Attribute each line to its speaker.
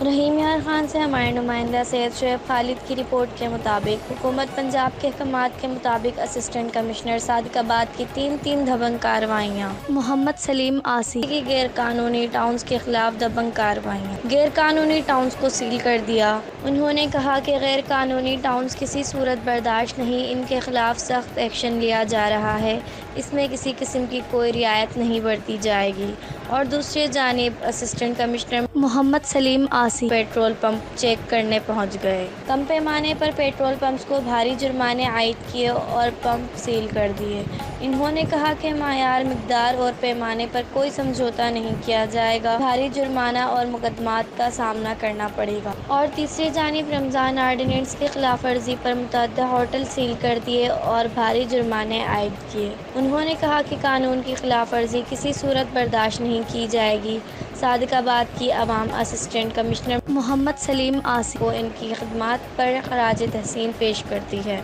Speaker 1: رحیم یار خان سے ہمارے نمائندہ سید شعیب خالد کی رپورٹ کے مطابق حکومت پنجاب کے احکامات کے مطابق اسسٹنٹ کمشنر صادق آباد کی تین دبنگ کارروائیاں۔ محمد سلیم آسی کی غیر قانونی ٹاؤنز کے خلاف دبنگ کارروائیاں۔ غیر قانونی ٹاؤنز کو سیل کر دیا۔ انہوں نے کہا کہ غیر قانونی ٹاؤنز کسی صورت برداشت نہیں، ان کے خلاف سخت ایکشن لیا جا رہا ہے، اس میں کسی قسم کی کوئی رعایت نہیں برتی جائے گی۔ اور دوسری جانب اسسٹنٹ کمشنر محمد سلیم آسی پیٹرول پمپ چیک کرنے پہنچ گئے۔ کم پیمانے پر پیٹرول پمپس کو بھاری جرمانے عائد کیے اور پمپ سیل کر دیے۔ انہوں نے کہا کہ معیار، مقدار اور پیمانے پر کوئی سمجھوتہ نہیں کیا جائے گا، بھاری جرمانہ اور مقدمات کا سامنا کرنا پڑے گا۔ اور تیسری جانب رمضان آرڈیننس کی خلاف ورزی پر متعدد ہوٹل سیل کر دیے اور بھاری جرمانے عائد کیے۔ انہوں نے کہا کہ قانون کی خلاف ورزی کسی صورت برداشت نہیں کی جائے گی۔ صادق آباد کی عوام اسسٹنٹ کمشنر محمد سلیم آسی کو ان کی خدمات پر خراج تحسین پیش کرتی ہے۔